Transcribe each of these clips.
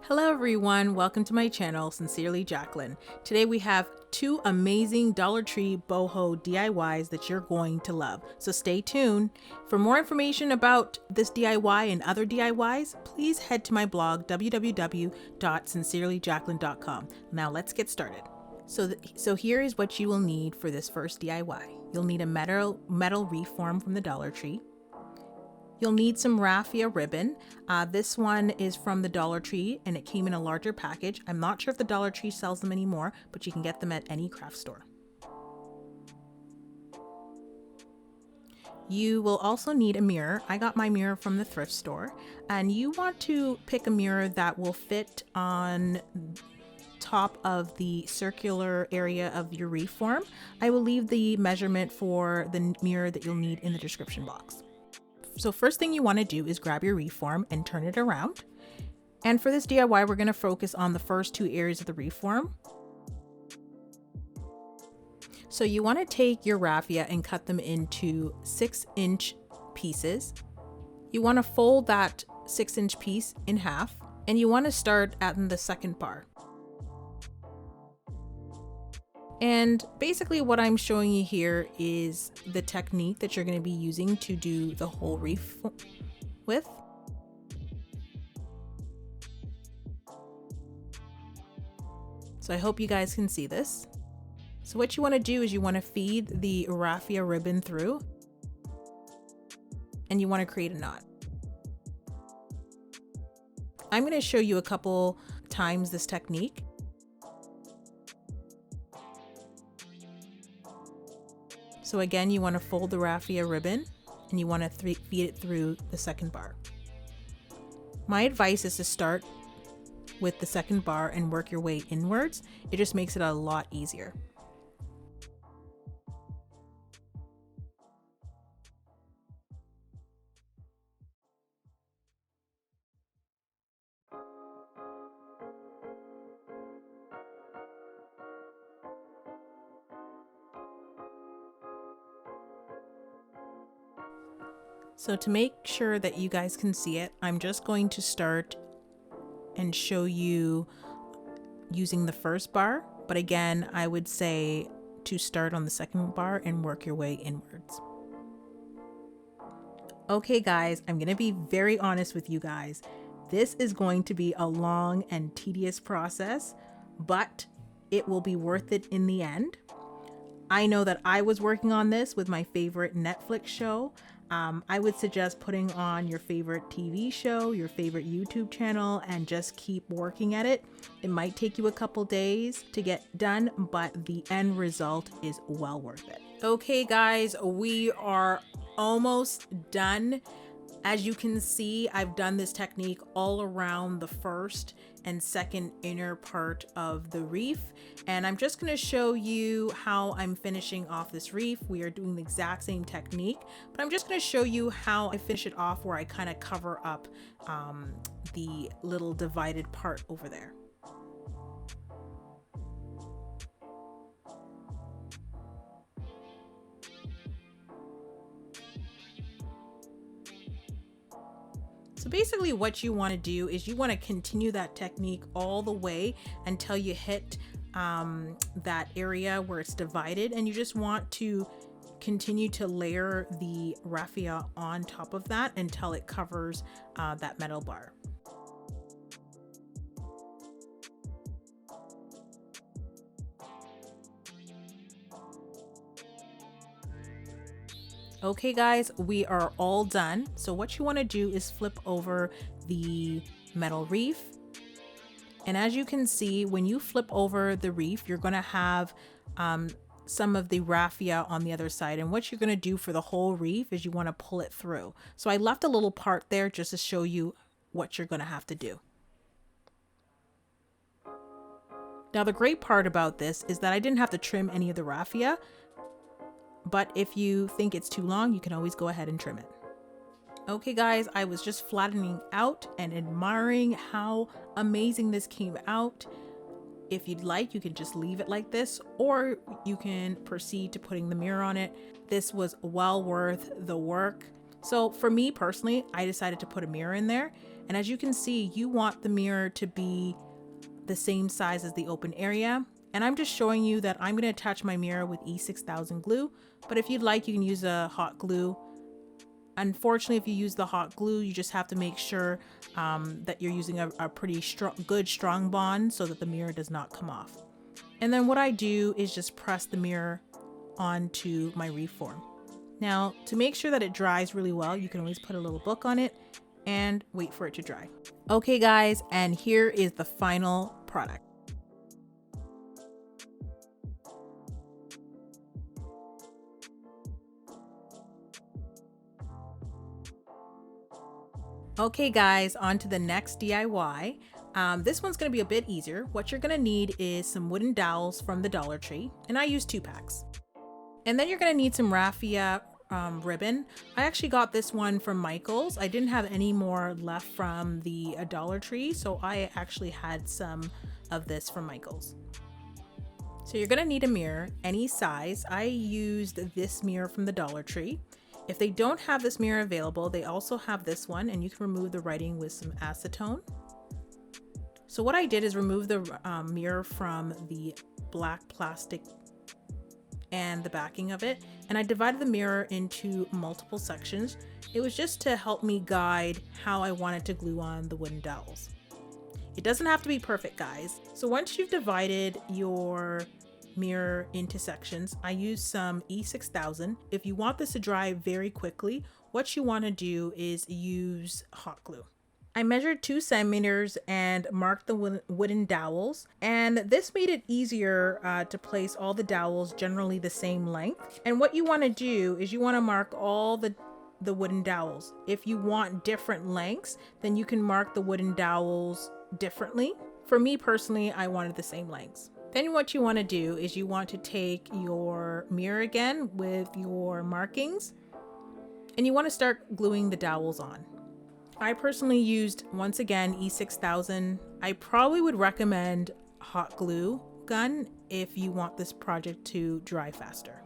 Hello everyone, welcome to my channel, Sincerely Jacqueline. Today we have two amazing Dollar Tree boho DIYs that you're going to love, so stay tuned. For more information about this DIY and other DIYs, please head to my blog www.sincerelyjacqueline.com. Now let's get started. So here is what you will need for this first DIY. You'll need a metal reef form from the Dollar Tree. You'll need some raffia ribbon. This one is from the Dollar Tree and it came in a larger package. I'm not sure if the Dollar Tree sells them anymore, but you can get them at any craft store. You will also need a mirror. I got my mirror from the thrift store, and you want to pick a mirror that will fit on top of the circular area of your reef form. I will leave the measurement for the mirror that you'll need in the description box. So first thing you want to do is grab your reef form and turn it around. And for this DIY, we're going to focus on the first two areas of the reef form. So you want to take your raffia and cut them into 6-inch pieces. You want to fold that 6-inch piece in half, and you want to start at the second bar. And basically what I'm showing you here is the technique that you're going to be using to do the whole reef with. So I hope you guys can see this. So what you want to do is you want to feed the raffia ribbon through, and you want to create a knot. I'm going to show you a couple times this technique. So again, you want to fold the raffia ribbon and you want to feed it through the second bar. My advice is to start with the second bar and work your way inwards. It just makes it a lot easier. So to make sure that you guys can see it, I'm just going to start and show you using the first bar. But again, I would say to start on the second bar and work your way inwards. Okay guys, I'm gonna be very honest with you guys. This is going to be a long and tedious process, but it will be worth it in the end. I know that I was working on this with my favorite Netflix show. I would suggest putting on your favorite TV show, your favorite YouTube channel, and just keep working at it. It might take you a couple days to get done, but the end result is well worth it. Okay guys, we are almost done. As you can see, I've done this technique all around the first and second inner part of the reef, and I'm just going to show you how I'm finishing off this reef. We are doing the exact same technique, but I'm just going to show you how I finish it off, where I kind of cover up the little divided part over there. So basically what you want to do is you want to continue that technique all the way until you hit that area where it's divided, and you just want to continue to layer the raffia on top of that until it covers that metal bar. Okay guys, we are all done. So what you want to do is flip over the metal reef. And as you can see, when you flip over the reef, you're going to have some of the raffia on the other side. And what you're going to do for the whole reef is you want to pull it through. So I left a little part there just to show you what you're going to have to do. Now the great part about this is that I didn't have to trim any of the raffia. But if you think it's too long, you can always go ahead and trim it. Okay guys, I was just flattening out and admiring how amazing this came out. If you'd like, you can just leave it like this, or you can proceed to putting the mirror on it. This was well worth the work. So for me personally, I decided to put a mirror in there. And as you can see, you want the mirror to be the same size as the open area. And I'm just showing you that I'm going to attach my mirror with E6000 glue, but if you'd like, you can use a hot glue. Unfortunately, if you use the hot glue, you just have to make sure that you're using a pretty strong bond so that the mirror does not come off. And then what I do is just press the mirror onto my reform. Now, to make sure that it dries really well, you can always put a little book on it and wait for it to dry. Okay guys, and here is the final product. Okay guys, on to the next DIY. This one's going to be a bit easier. What you're going to need is some wooden dowels from the Dollar Tree, and I use 2 packs. And then you're going to need some raffia ribbon. I actually got this one from Michaels. I didn't have any more left from the Dollar Tree, so I actually had some of this from Michaels. So you're going to need a mirror, any size. I used this mirror from the Dollar Tree. If they don't have this mirror available, they also have this one, and you can remove the writing with some acetone. So what I did is remove the mirror from the black plastic and the backing of it, and I divided the mirror into multiple sections. It was just to help me guide how I wanted to glue on the wooden dowels. It doesn't have to be perfect, guys. So once you've divided your mirror into sections, I use some E6000. If you want this to dry very quickly, what you want to do is use hot glue. I measured 2 centimeters and marked the wooden dowels, and this made it easier to place all the dowels generally the same length. And what you want to do is you want to mark all the wooden dowels. If you want different lengths, then you can mark the wooden dowels differently. For me personally, I wanted the same lengths. Then what you want to do is you want to take your mirror again with your markings, and you want to start gluing the dowels on. I personally used, once again, E6000. I probably would recommend hot glue gun if you want this project to dry faster.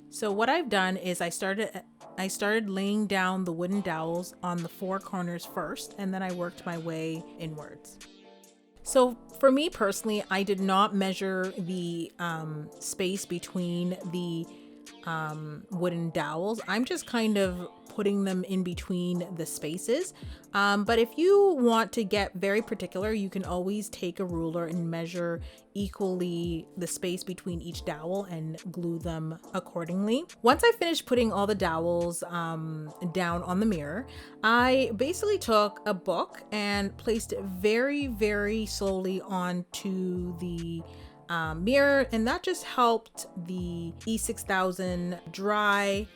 So what I've done is I started laying down the wooden dowels on the 4 corners first, and then I worked my way inwards. So for me personally, I did not measure the space between the wooden dowels. I'm just kind of putting them in between the spaces. But if you want to get very particular, you can always take a ruler and measure equally the space between each dowel and glue them accordingly. Once I finished putting all the dowels down on the mirror, I basically took a book and placed it very, very slowly onto the mirror, and that just helped the E6000 dry.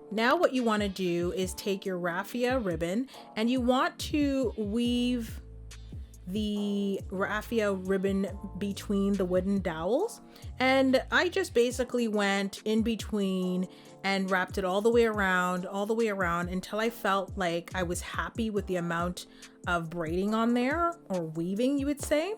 Now what you want to do is take your raffia ribbon, and you want to weave the raffia ribbon between the wooden dowels. And I just basically went in between and wrapped it all the way around until I felt like I was happy with the amount of braiding on there, or weaving, you would say.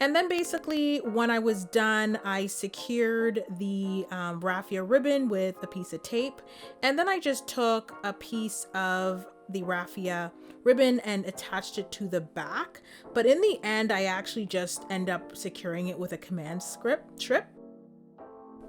And then basically when I was done, I secured the raffia ribbon with a piece of tape. And then I just took a piece of the raffia ribbon and attached it to the back. But in the end, I actually just end up securing it with a command strip.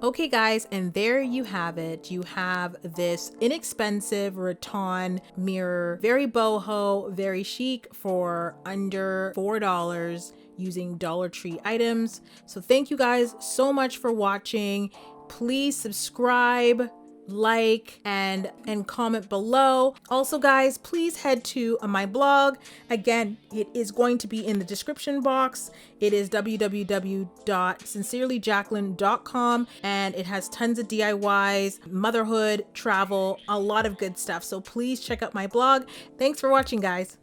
Okay guys, and there you have it. You have this inexpensive rattan mirror, very boho, very chic, for under $4 using Dollar Tree items. So thank you guys so much for watching. Please subscribe, like, and comment below. Also guys, please head to my blog. Again, it is going to be in the description box. It is www.sincerelyjacqueline.com, and it has tons of DIYs, motherhood, travel, a lot of good stuff. So please check out my blog. Thanks for watching, guys.